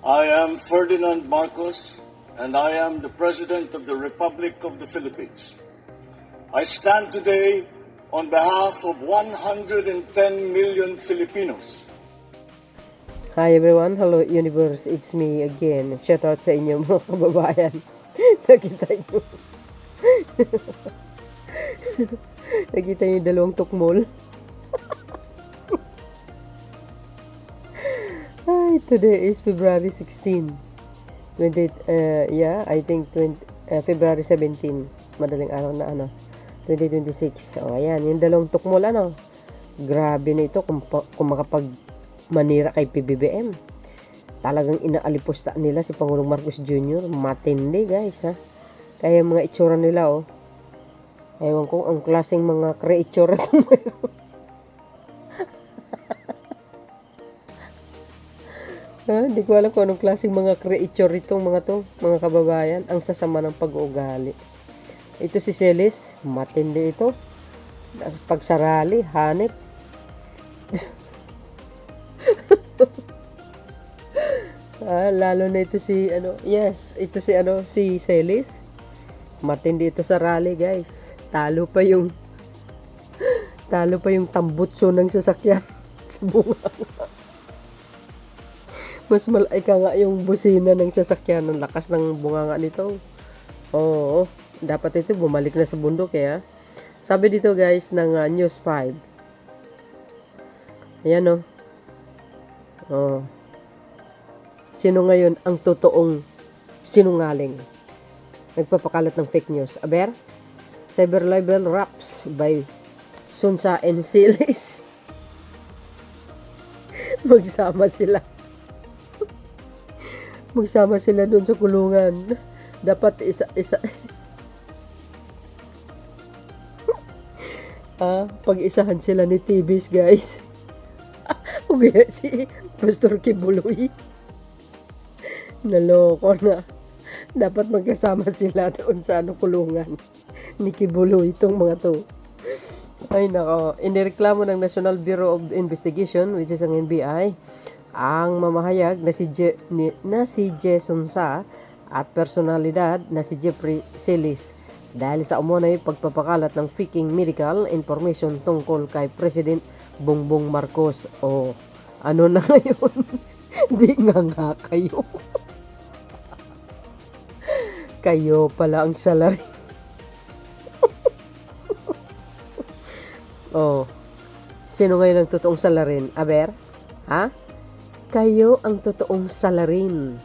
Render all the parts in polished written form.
I am Ferdinand Marcos, and I am the President of the Republic of the Philippines. I stand today on behalf of 110 million Filipinos. Hi everyone, hello universe, it's me again. Shout out sa inyo mga kababayan. Nakita nyo. Nakita nyo yung dalawang tukmol. Ay, today is February 16. I think February 17. Madaling araw na 2026. O, ayan, yung dalawang tukmol Grabe na ito kung makapag manira kay PBBM. Talagang inaalipusta nila si Pangulong Marcos Jr. Matindi guys Kaya mga itsura nila ewan ko ang klaseng mga itsura ito Di ko alam kung anong klaseng mga itsura itong mga kababayan. Ang sasama ng pag-uugali. Ito si Celis, matindi ito. Pagsarali, hanip. Lalo na ito si si Celis. Matindi ito sa rally guys. Talo pa yung tambutso ng sasakyan sa bunga. Mas malaika nga yung busina ng sasakyan, ng lakas ng bunganga nito. Oo, dapat ito bumalik na sa bundok Sabi dito guys ng News 5. Ayan Sino ngayon ang totoong sinungaling? Nagpapakalat ng fake news. Aber? Cyber libel raps by Sunsa and Silis. Magsama sila. Magsama sila doon sa kulungan. Dapat isa pag-isahan sila ni TVs guys. Okay, si Pastor Kibuloy. Naloko na. Dapat magkasama sila doon sa kulungan ni Kibuloy itong mga to. Ay nako, inireklamo ng National Bureau of Investigation, which is ang NBI, ang mamahayag na si Jason Sa at personalidad na si Jeffrey Celis dahil sa umunay pagpapakalat ng faking medical information tungkol kay President Bongbong Marcos. Ano na ngayon? Di nga kayo. Kayo pala ang salary. Sino ngayon ang totoong salarin? Aber? Kayo ang totoong salarin.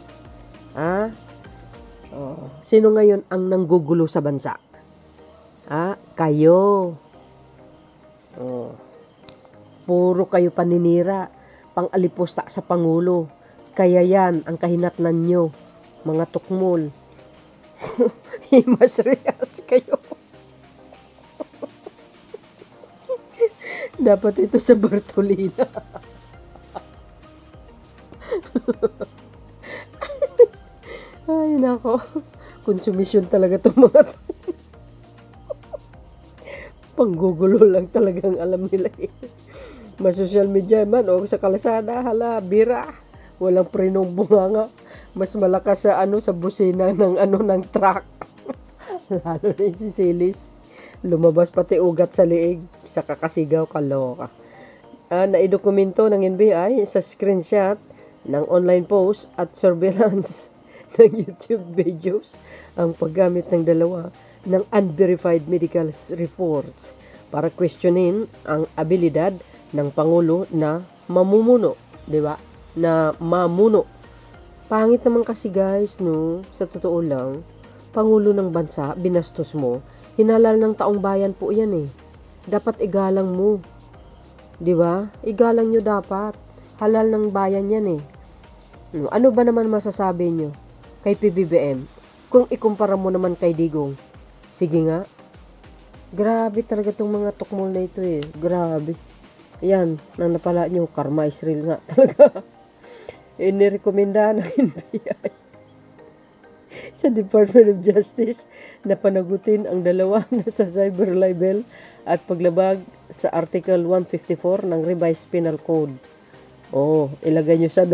Sino ngayon ang nanggugulo sa bansa? Kayo. Puro kayo paninira, pang-alipusta sa Pangulo. Kaya yan ang kahinatnan nyo, mga tukmol. Himas rehas kayo. Dapat ito sa Bartolina. Ay nako, konsumisyon talaga itong mga panggugulo lang talagang alam nila Mas social media man sa kalasada, bira. Walang prenong bunganga. Mas malakas sa sa busina ng truck. Lalo na si Celis. Lumabas pati ugat sa liig sa kakasigaw, kaloka. Naidokumento ng NBI sa screenshot ng online post at surveillance ng YouTube videos ang paggamit ng dalawa ng unverified medical reports para questionin ang abilidad ng Pangulo na mamumuno, di ba? Na mamuno. Pangit naman kasi guys, sa totoo lang, Pangulo ng bansa, binastos mo, hinalal ng taong bayan po yan Dapat igalang mo. Di ba? Igalang nyo dapat. Halal ng bayan yan Ano ba naman masasabi nyo kay PBBM kung ikumpara mo naman kay Digong? Sige nga. Grabe talaga tong mga tukmol na ito Grabe. Ayan, nang napala nyo, karma is real nga talaga. Inirekomenda ng NBI sa Department of Justice na panagutin ang dalawa na sa cyber libel at paglabag sa Article 154 ng Revised Penal Code. Ilagay nyo sa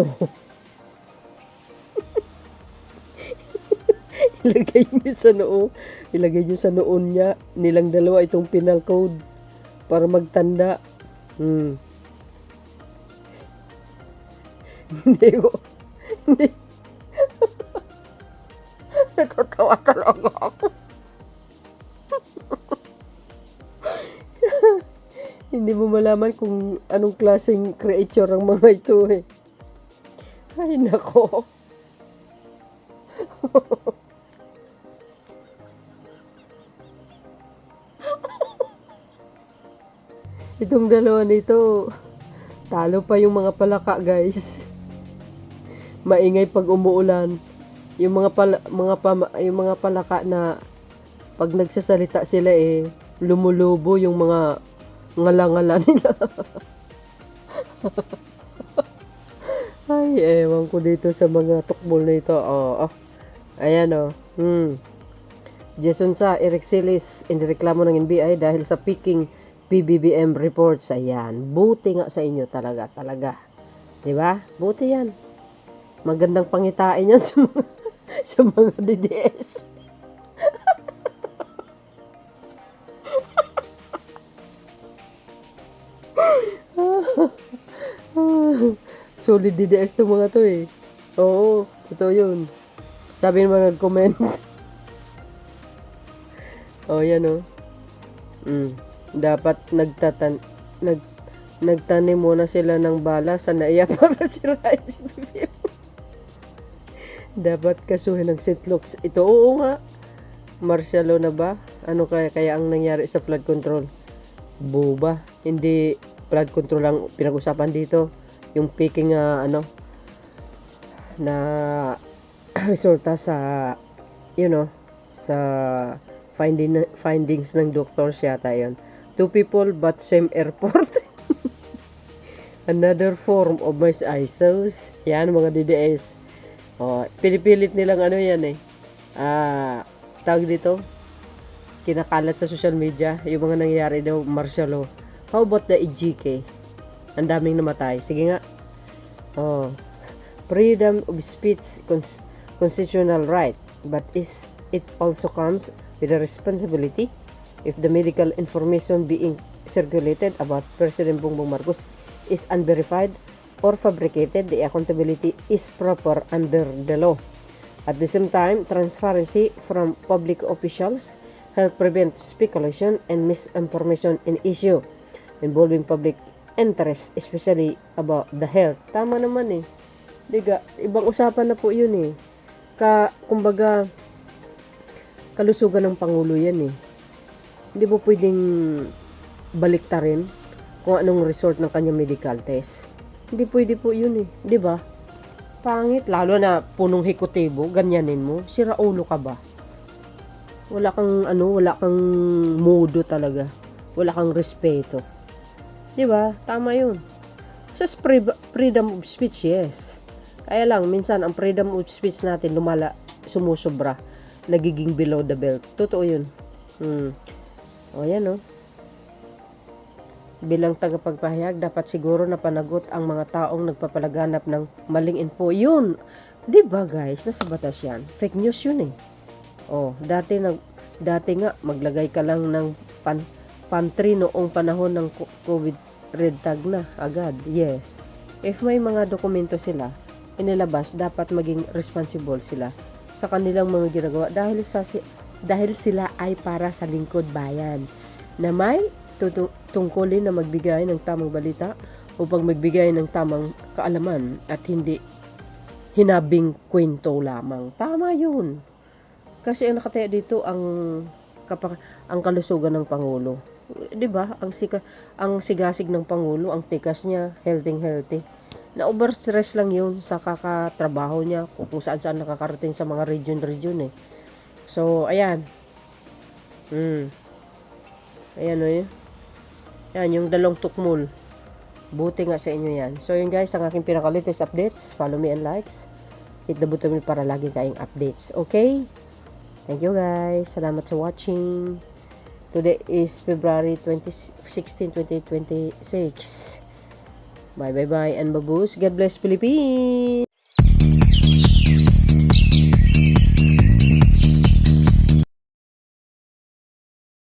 Ilagay niyo sa noo. Ilagay niyo sa noon niya. Nilang dalawa itong penal code. Para magtanda. Hindi ko. Hindi. Natatawa talaga ako. Hindi mo malaman kung anong klaseng creature ang mga ito eh. Ay, nako. Itong dalawa nito, talo pa yung mga palaka, guys. Maingay pag umuulan. Yung yung mga palaka na pag nagsasalita sila eh, lumulubo yung mga ngala-ngala nila. Ay, ewan ko dito sa mga tukbol na ito. Ayan Jason Sa, Eric Silis, inireklamo ng NBI dahil sa peaking PBBM reports. Ayan, buti nga sa inyo talaga. Diba? Buti yan. Magandang pangitain yan sa mga DDS. Solid DDS to mga to eh. Oo, totoo yun. Sabi naman nag-comment. Yan dapat nagtanim muna sila ng bala sa naiya para sirain si BBM. Dapat kasuhin ng sitlocks. Ito, oo nga. Martial law na ba? Ano kaya ang nangyari sa flood control? Boba. Hindi flood control ang pinag-usapan dito. Yung peaking na resulta sa sa findings ng doctors yata yun. 2 people but same airport. Another form of mass ISOs. Yan mga DDS. Pinipilit nilang yan eh. Tawag dito, kinakalat sa social media yung mga nangyayari daw martial law. How about the EGK? Ang daming namatay. Sige nga. Freedom of speech constitutional right, but it also comes with a responsibility. If the medical information being circulated about President Bongbong Marcos is unverified or fabricated, the accountability is proper under the law. At the same time, transparency from public officials help prevent speculation and misinformation in issue involving public interest, especially about the health. Tama naman eh. Diga, ibang usapan na po yun eh. Kumbaga, kalusugan ng Pangulo yan eh. Hindi po pwedeng baliktarin kung anong result ng kanyang medical test. Hindi pwede po yun eh. Di ba? Pangit. Lalo na punong hikutibo, ganyanin mo. Sira ulo ka ba? Wala kang modo talaga. Wala kang respeto. Di ba? Tama yun. Sa freedom of speech, yes. Kaya lang, minsan, ang freedom of speech natin sumusobra. Nagiging below the belt. Totoo yun. Yan Bilang tagapagpahayag, dapat siguro na panagot ang mga taong nagpapalaganap ng maling info. Yun! Diba guys? Nasa batas yan. Fake news yun eh. Dati nga, maglagay ka lang ng pantry noong panahon ng COVID red tag na agad. Yes. If may mga dokumento sila, inilabas, dapat maging responsible sila sa kanilang mga ginagawa dahil sila ay para sa lingkod bayan na may tungkulin na magbigay ng tamang balita upang magbigay ng tamang kaalaman at hindi hinabing kwento lamang. Tama yun. Kasi ang nakataya dito ang kalusugan ng Pangulo. 'Di ba? Ang sigasig ng Pangulo, ang tikas niya, healthy. Na overstress lang yun sa kakatrabaho niya kung saan nakakarating sa mga region eh. So, ayan. Ayan Yan, yung dalawang tukmol. Buti nga sa inyo yan. So, yun guys, ang aking pinaka-latest updates. Follow me and likes. Hit the button para lagi kayong updates. Okay? Thank you guys. Salamat sa watching. Today is February 16, 2026. Bye and babush. God bless Philippines.